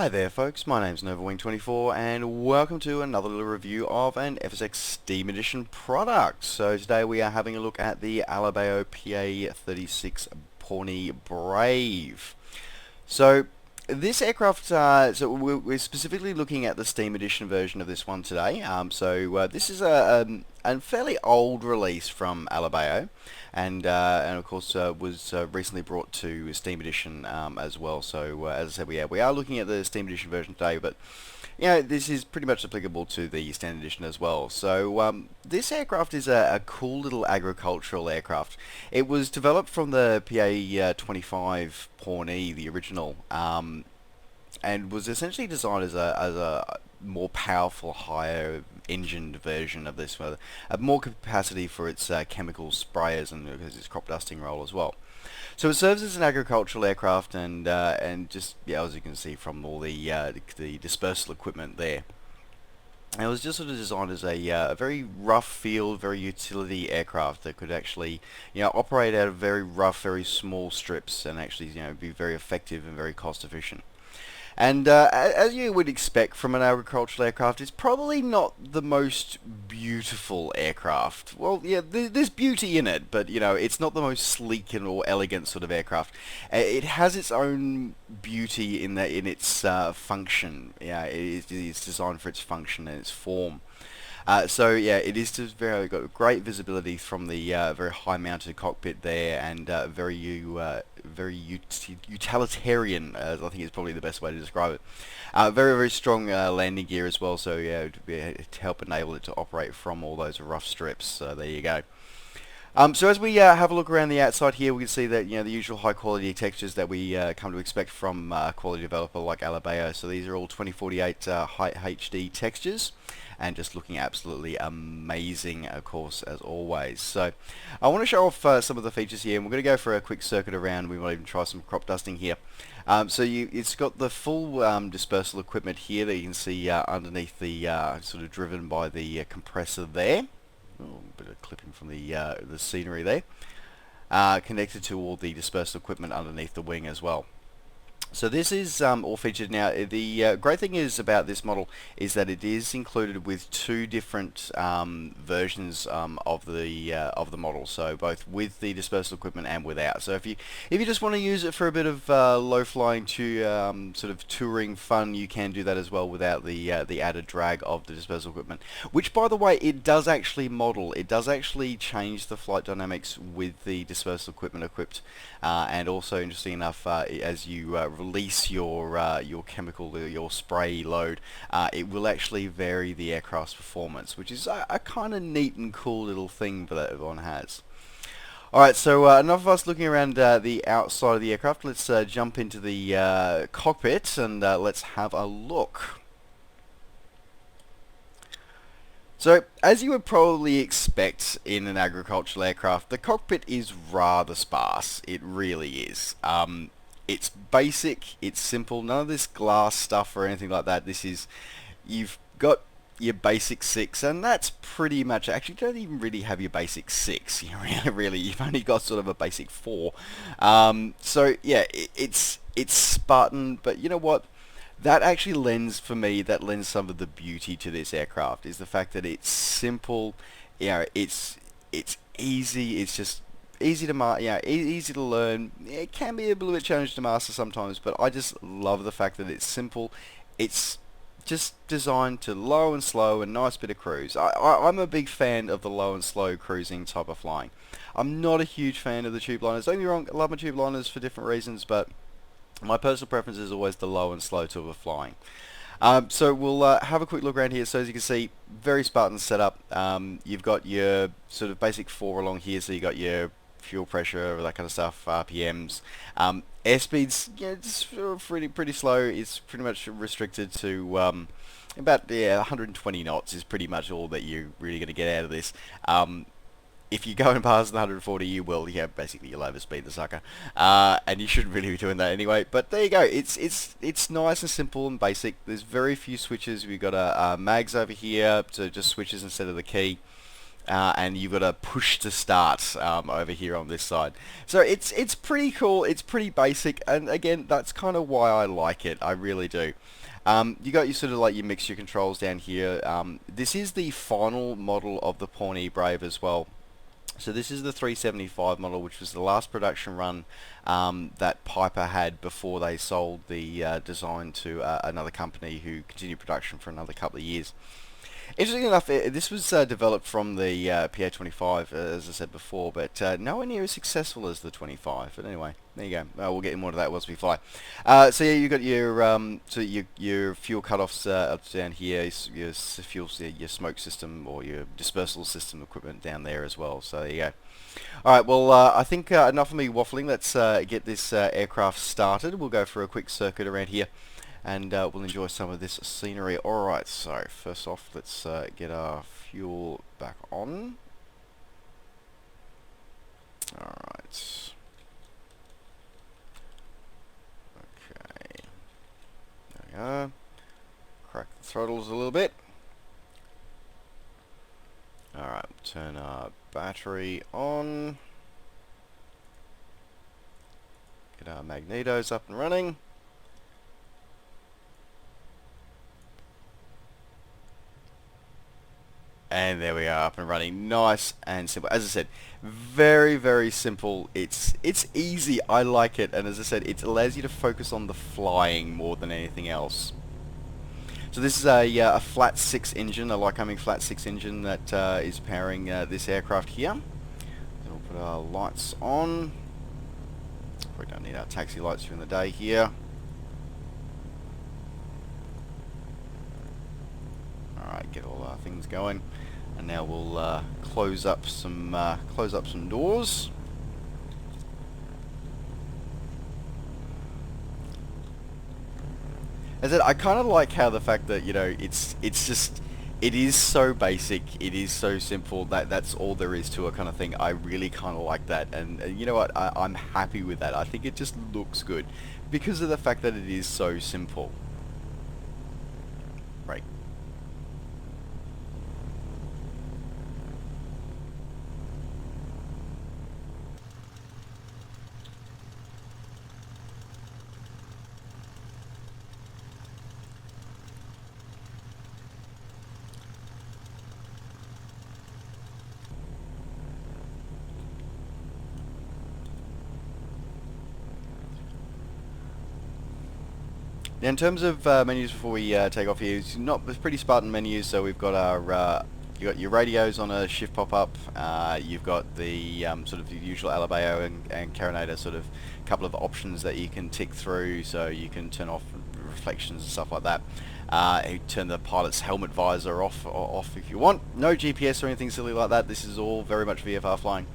Hi there folks, my name's NovaWing24 and welcome to another little review of an FSX Steam Edition product. So today we are having a look at the Alabeo PA-36 Pawnee Brave. So this aircraft, we're specifically looking at the Steam Edition version of this one today. This is a fairly old release from Alabeo, and of course was recently brought to Steam Edition as well. So as I said, we are looking at the Steam Edition version today, but you know, this is pretty much applicable to the Standard Edition as well. So this aircraft is a cool little agricultural aircraft. It was developed from the PA-25 Pawnee, the original, and was essentially designed as a more powerful, higher engined version of this, with more capacity for its chemical sprayers and because its crop dusting role as well. So it serves as an agricultural aircraft, and just as you can see from all the dispersal equipment there. And it was just sort of designed as a very rough field, very utility aircraft that could actually, operate out of very rough, very small strips and actually, be very effective and very cost efficient. And as you would expect from an agricultural aircraft, it's probably not the most beautiful aircraft. Well, yeah, there's beauty in it, but it's not the most sleek and or elegant sort of aircraft. It has its own beauty in its function. Yeah, it's designed for its function and its form. It is just got great visibility from the very high-mounted cockpit there, and very utilitarian, I think is probably the best way to describe it. Very strong landing gear as well, so to help enable it to operate from all those rough strips. So there you go. So as we have a look around the outside here, we can see that the usual high quality textures that we come to expect from a quality developer like Alabeo. So these are all 2048 high HD textures, and just looking absolutely amazing, of course, as always. So I want to show off some of the features here, and we're going to go for a quick circuit around. We might even try some crop dusting here. It's got the full dispersal equipment here that you can see underneath the sort of driven by the compressor there. Oh, a bit of clipping from the scenery there. Connected to all the dispersal equipment underneath the wing as well. So this is all featured now. The great thing is about this model is that it is included with two different versions of the model. So both with the dispersal equipment and without. So if you just want to use it for a bit of low flying to sort of touring fun, you can do that as well without the added drag of the dispersal equipment. Which, by the way, it does actually model. It does actually change the flight dynamics with the dispersal equipment equipped, and also interesting enough, as you release your chemical, your spray load, it will actually vary the aircraft's performance, which is a kind of neat and cool little thing that one has. Alright, so enough of us looking around the outside of the aircraft. Let's jump into the cockpit and let's have a look. So, as you would probably expect in an agricultural aircraft, the cockpit is rather sparse. It really is. It's basic, it's simple, none of this glass stuff or anything like that. You've got your basic 6, and that's pretty much, actually you don't even really have your basic 6, you've only got sort of a basic 4. It's Spartan, but you know what? That actually lends some of the beauty to this aircraft, is the fact that it's simple, it's easy, it's just easy to easy to learn. It can be a little bit challenging to master sometimes, but I just love the fact that it's simple. It's just designed to low and slow and nice bit of cruise. I'm a big fan of the low and slow cruising type of flying. I'm not a huge fan of the tube liners. Don't get me wrong, I love my tube liners for different reasons, but my personal preference is always the low and slow type of flying. So we'll have a quick look around here. So as you can see, very Spartan setup. You've got your sort of basic 4 along here, so you got your fuel pressure, that kind of stuff, RPMs. Airspeeds, just pretty slow. It's pretty much restricted to about 120 knots is pretty much all that you're really going to get out of this. If you go and pass the 140, you will. Basically you'll overspeed the sucker, and you shouldn't really be doing that anyway. But there you go. It's nice and simple and basic. There's very few switches. We've got a mags over here, so just switches instead of the key. and you've got a push to start over here on this side. So it's pretty cool. It's pretty basic, and again, that's kind of why I like it. I really do. You got your sort of like your mixture controls down here. This is the final model of the Pawnee Brave as well. So this is the 375 model, which was the last production run that Piper had before they sold the design to another company who continued production for another couple of years. Interesting enough, this was developed from the PA-25, as I said before, but nowhere near as successful as the 25. But anyway, there you go. We'll get more to that once we fly. So yeah, you've got your fuel cutoffs up down here, your fuel, your smoke system or your dispersal system equipment down there as well. So there you go. All right. Well, I think enough of me waffling. Let's get this aircraft started. We'll go for a quick circuit around here, and we'll enjoy some of this scenery. Alright, so first off, let's get our fuel back on. Alright. Okay. There we go. Crack the throttles a little bit. Alright, we'll turn our battery on. Get our magnetos up and running. And there we are, up and running. Nice and simple. As I said, very, very simple. It's easy. I like it. And as I said, it allows you to focus on the flying more than anything else. So this is a flat 6 engine, a Lycoming flat 6 engine that is powering this aircraft here. So we'll put our lights on. We don't need our taxi lights during the day here. Alright, get all our things going. And now we'll close up some doors. As I said, I kind of like how the fact that, you know, it is so basic, it is so simple, that's all there is to it kind of thing. I really kind of like that, and you know what, I'm happy with that. I think it just looks good because of the fact that it is so simple. Right. Now in terms of menus before we take off here, it's pretty Spartan menus. So we've got our you got your radios on a shift pop-up. You've got the sort of the usual Alabeo and Carinator sort of couple of options that you can tick through. So you can turn off reflections and stuff like that. You turn the pilot's helmet visor off if you want. No GPS or anything silly like that. This is all very much VFR flying.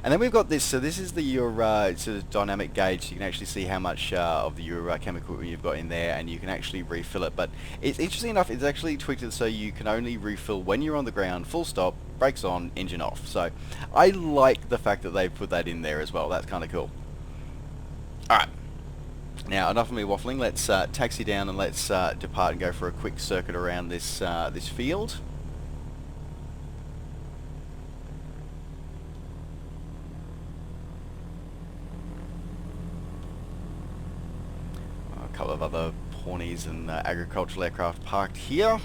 And then we've got this, so this is your sort of dynamic gauge, so you can actually see how much of your chemical equipment you've got in there, and you can actually refill it. But it's interesting enough, it's actually tweaked it so you can only refill when you're on the ground, full stop, brakes on, engine off. So I like the fact that they've put that in there as well. That's kind of cool. Alright, now enough of me waffling, let's taxi down and let's depart and go for a quick circuit around this, this field. A couple of other Pawnees and agricultural aircraft parked here.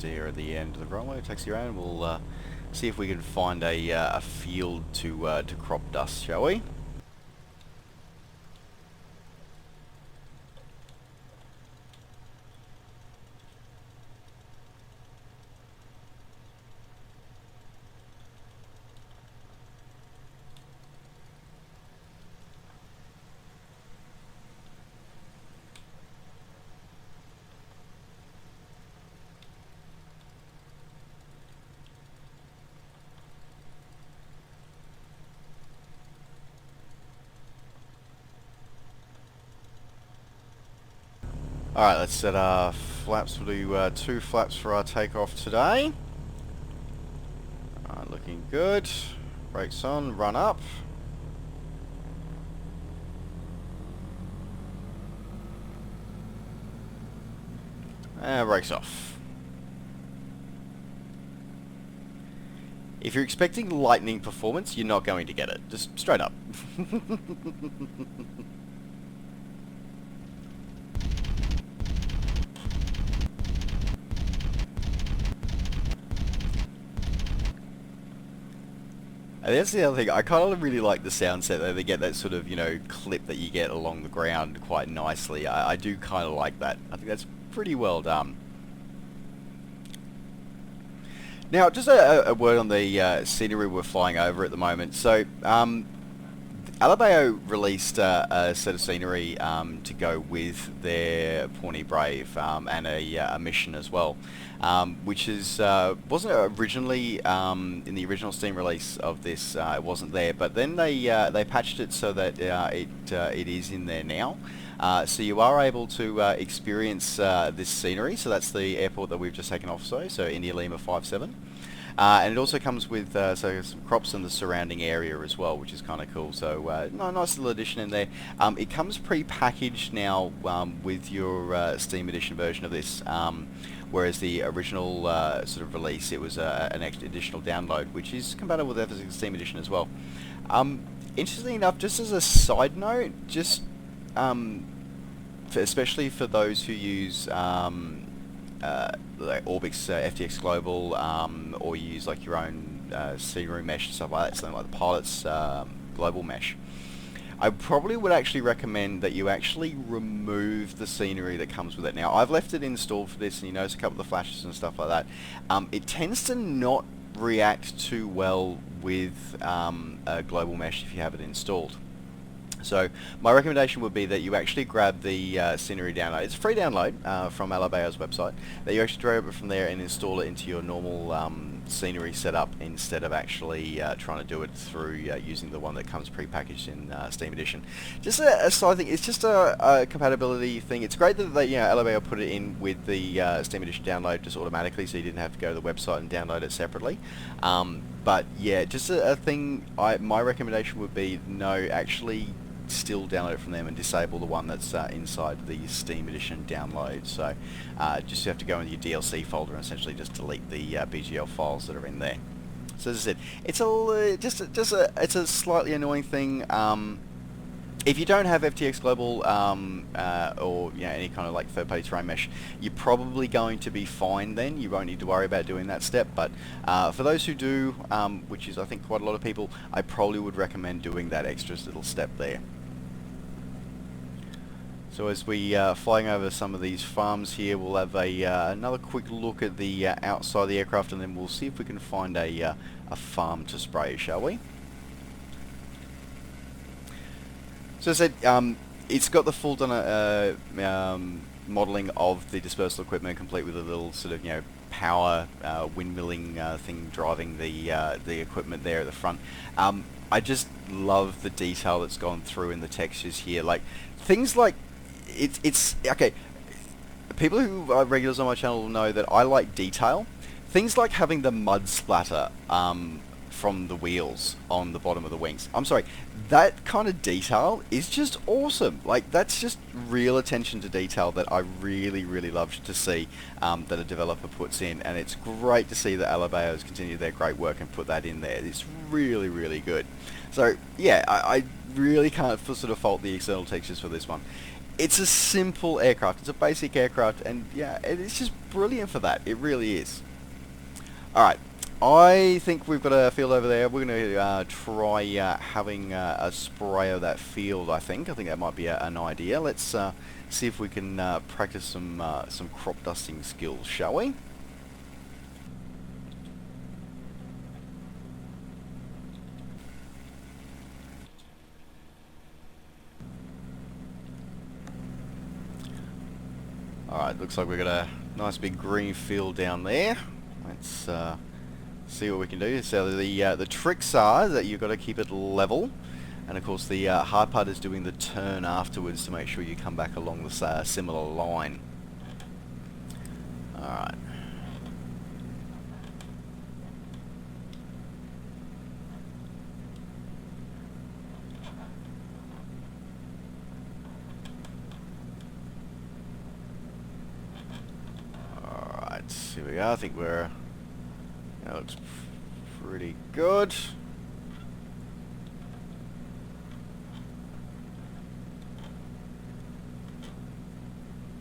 Here at the end of the runway, taxi around. We'll see if we can find a field to crop dust, shall we? Alright, let's set our flaps. We'll do 2 flaps for our takeoff today. Looking good. Brakes on, run up. And brakes off. If you're expecting lightning performance, you're not going to get it. Just straight up. And that's the other thing, I kind of really like the sound set though. They get that sort of, you know, clip that you get along the ground quite nicely. I do kind of like that. I think that's pretty well done. Now, just a word on the scenery we're flying over at the moment. So, Alabeo released a set of scenery to go with their Pawnee Brave and a mission as well, which is wasn't originally in the original Steam release of this. It wasn't there, but then they patched it so that it is in there now. So you are able to experience this scenery. So that's the airport that we've just taken off. So India Lima 57. And it also comes with so some crops in the surrounding area as well, which is kind of cool. So nice little addition in there. It comes pre-packaged now with your Steam Edition version of this, whereas the original sort of release, it was an extra additional download, which is compatible with FSX Steam Edition as well. Interestingly enough, just as a side note, just especially for those who use like Orbix FTX Global, or you use like your own scenery mesh and stuff like that, something like the Pilot's Global Mesh, I probably would actually recommend that you actually remove the scenery that comes with it. Now, I've left it installed for this, and you notice a couple of the flashes and stuff like that. It tends to not react too well with a Global Mesh if you have it installed. So my recommendation would be that you actually grab the scenery download. It's a free download from Alabeo's website. That you actually grab it from there and install it into your normal scenery setup instead of actually trying to do it through using the one that comes pre-packaged in Steam Edition. Just a side thing. It's just a compatibility thing. It's great that they, Alabeo put it in with the Steam Edition download just automatically, so you didn't have to go to the website and download it separately. But yeah, just a thing. My recommendation would be actually still download it from them and disable the one that's inside the Steam Edition download. So just have to go into your DLC folder and essentially just delete the BGL files that are in there. So as I said, it's it's a slightly annoying thing. If you don't have FTX Global or any kind of like third-party terrain mesh, you're probably going to be fine then. You won't need to worry about doing that step. But for those who do, which is I think quite a lot of people, I probably would recommend doing that extra little step there. So as we flying over some of these farms here, we'll have another quick look at the outside of the aircraft, and then we'll see if we can find a farm to spray, shall we? So as I said, it's got the full done modelling of the dispersal equipment, complete with a little sort of power windmilling thing driving the equipment there at the front. I just love the detail that's gone through in the textures here, like things like it's okay. People who are regulars on my channel will know that I like detail. Things like having the mud splatter from the wheels on the bottom of the wings. I'm sorry, that kind of detail is just awesome. Like, that's just real attention to detail that I really, really love to see that a developer puts in, and it's great to see that Alabeo has continued their great work and put that in there. It's really, really good. So yeah, I really can't sort of fault the external textures for this one. It's a simple aircraft, it's a basic aircraft, and yeah, it's just brilliant for that. It really is. Alright, I think we've got a field over there. We're going to try having a spray of that field, I think. I think that might be an idea. Let's see if we can practice some crop dusting skills, shall we? Alright, looks like we've got a nice big green field down there. Let's see what we can do. So the tricks are that you've got to keep it level. and of course the hard part is doing the turn afterwards to make sure you come back along the similar line. Alright. Here we are. I think we're, that looks pretty good.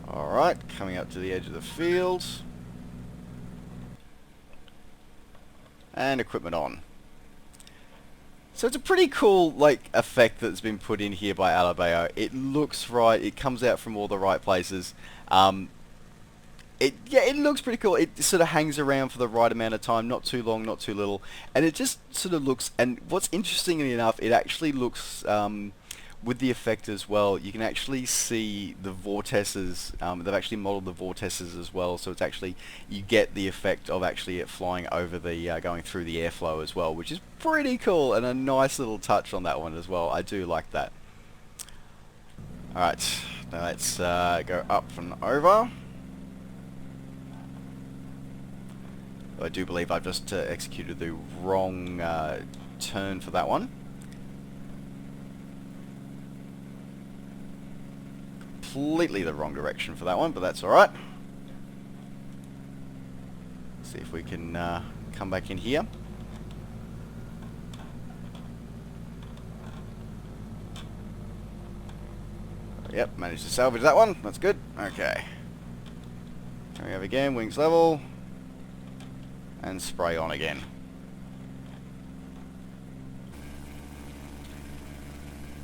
Alright, coming up to the edge of the field. And equipment on. So it's a pretty cool effect that's been put in here by Alabeo. It looks right, it comes out from all the right places. It looks pretty cool. It sort of hangs around for the right amount of time, not too long, not too little, and it just sort of looks. And what's interestingly enough, it actually looks with the effect as well. You can actually see the vortices. They've actually modeled the vortices as well, so it's actually you get the effect of actually it flying over the going through the airflow as well, which is pretty cool and a nice little touch on that one as well. I do like that. All right, now let's go up and over. I do believe I've just executed the wrong turn for that one. Completely the wrong direction for that one, but that's alright. See if we can come back in here. Yep, managed to salvage that one. That's good. Okay. Coming over again, wings level. And spray on again.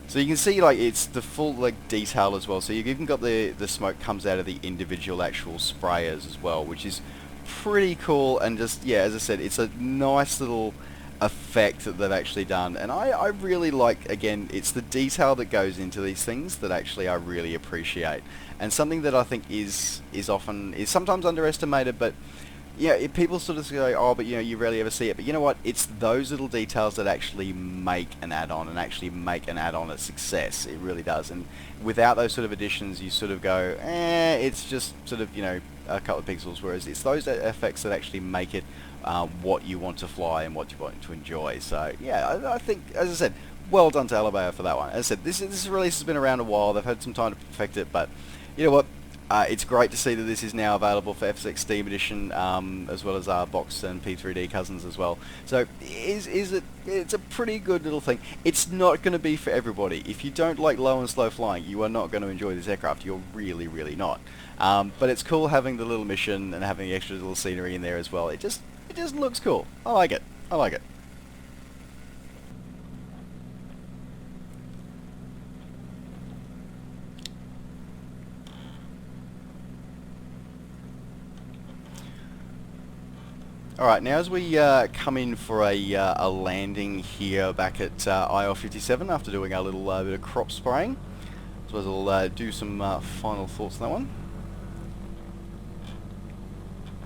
So you can see it's the full detail as well. So you've even got the smoke comes out of the individual actual sprayers as well, which is pretty cool. And just as I said, it's a nice little effect that they've actually done. And I really like, again, it's the detail that goes into these things that actually I really appreciate. And something that I think is sometimes underestimated, but yeah, people sort of go, oh, but you rarely ever see it. But you know what? It's those little details that actually make an add-on and actually make an add-on a success. It really does. And without those sort of additions, you sort of go, it's just sort of, a couple of pixels. Whereas it's those effects that actually make it what you want to fly and what you want to enjoy. So yeah, I think, as I said, well done to Alabeo for that one. As I said, this release has been around a while. They've had some time to perfect it, but you know what? It's great to see that this is now available for FSX Steam Edition, as well as our box and P3D cousins as well. So it's a pretty good little thing. It's not going to be for everybody. If you don't like low and slow flying, you are not going to enjoy this aircraft. You're really, really not. But it's cool having the little mission and having the extra little scenery in there as well. It just looks cool. I like it. I like it. Alright, now as we come in for a landing here back at IL-57 after doing our little bit of crop spraying, so we'll do some final thoughts on that one.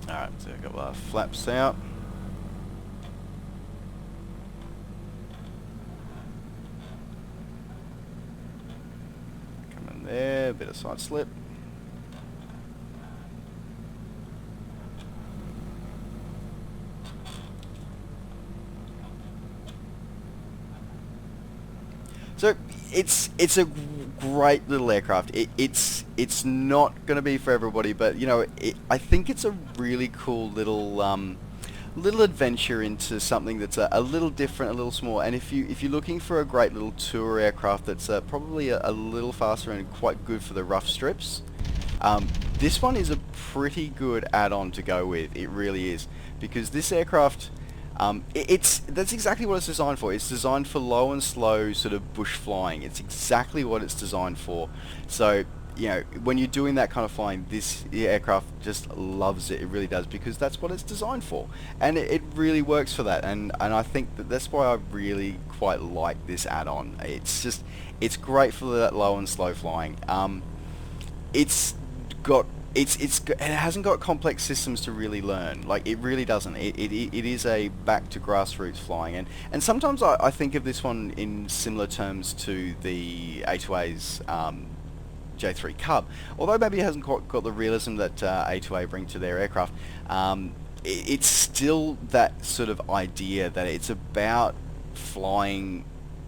Alright, so we've got our flaps out. Come in there, a bit of side slip. So it's a great little aircraft. It's not going to be for everybody, but I think it's a really cool little adventure into something that's a little different, a little small. And if you're looking for a great little tour aircraft that's probably a little faster and quite good for the rough strips, this one is a pretty good add-on to go with. It really is, because this aircraft. That's exactly what it's designed for. It's designed for low and slow sort of bush flying. It's exactly what it's designed for. So, when you're doing that kind of flying, this aircraft just loves it. It really does, because that's what it's designed for. And it really works for that. And I think that's why I really quite like this add-on. It's great for that low and slow flying. It's got it hasn't got complex systems to really learn. Like, it really doesn't. It is a back to grassroots flying, and sometimes I think of this one in similar terms to the A2A's J3 Cub, although maybe it hasn't quite got the realism that A2A bring to their aircraft. It's still that sort of idea that it's about flying,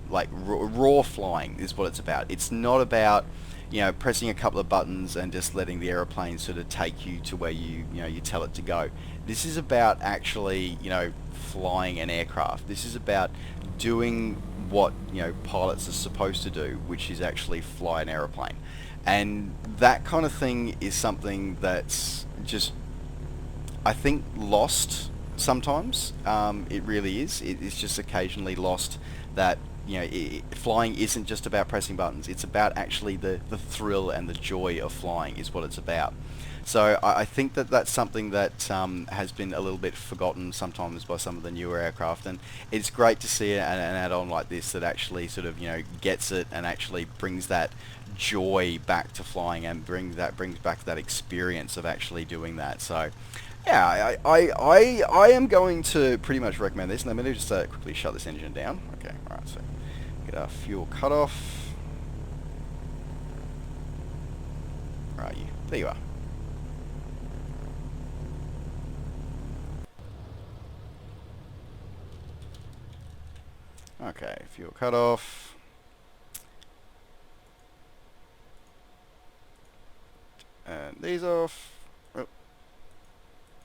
like raw flying is what it's about. It's not about, you know, pressing a couple of buttons and just letting the aeroplane sort of take you to where you tell it to go. This is about actually, you know, flying an aircraft. This is about doing what, you know, pilots are supposed to do, which is actually fly an aeroplane. And that kind of thing is something that's just, I think, lost sometimes. It really is. It's just occasionally lost that, you know, flying isn't just about pressing buttons. It's about actually the thrill and the joy of flying is what it's about. So I think that that's something that has been a little bit forgotten sometimes by some of the newer aircraft, and it's great to see an add-on like this that actually sort of, you know, gets it and actually brings that joy back to flying and brings back that experience of actually doing that. So yeah, I am going to pretty much recommend this. Now let me just quickly shut this engine down. Okay, alright, so get our fuel cut off. Where are you? There you are. Okay, fuel cut off. And these off. Oh.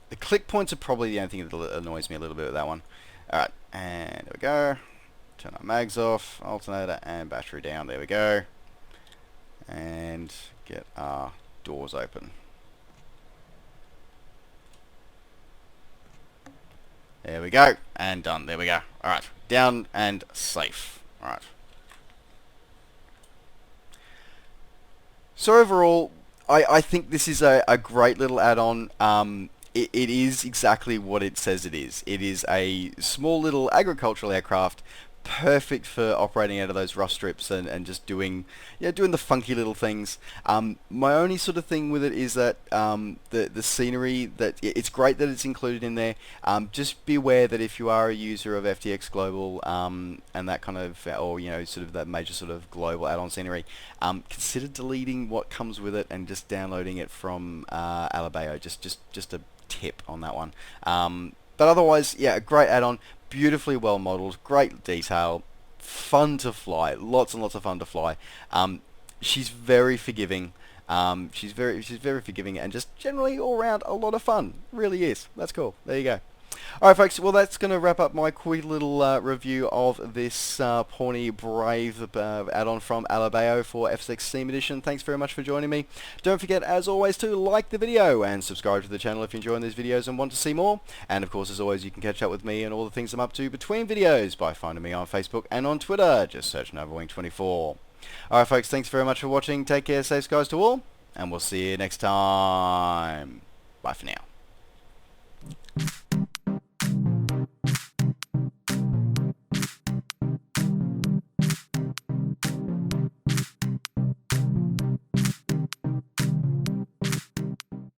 The click points are probably the only thing that annoys me a little bit with that one. Alright, and there we go. Turn our mags off, alternator and battery down. There we go. And get our doors open. There we go. And done. There we go. Alright, down and safe. Alright. So overall, I think this is a great little add-on. It is exactly what it says it is. It is a small little agricultural aircraft, perfect for operating out of those rough strips and just doing the funky little things. My only sort of thing with it is that the scenery, that it's great that it's included in there. Just be aware that if you are a user of FTX Global and that kind of, or you know, sort of that major sort of global add-on scenery, consider deleting what comes with it and just downloading it from Alabeo. Just a tip on that one. But otherwise, yeah, a great add-on. Beautifully well modelled, great detail, fun to fly, lots and lots of fun to fly. She's very forgiving. She's very forgiving, and just generally all around a lot of fun. Really is. That's cool. There you go. Alright folks, well that's going to wrap up my quick little review of this Pawnee Brave add-on from Alabeo for FSX Steam Edition. Thanks very much for joining me. Don't forget, as always, to like the video and subscribe to the channel if you're enjoying these videos and want to see more. And of course, as always, you can catch up with me and all the things I'm up to between videos by finding me on Facebook and on Twitter. Just search NovaWing24. Alright folks, thanks very much for watching. Take care, safe skies to all, and we'll see you next time. Bye for now.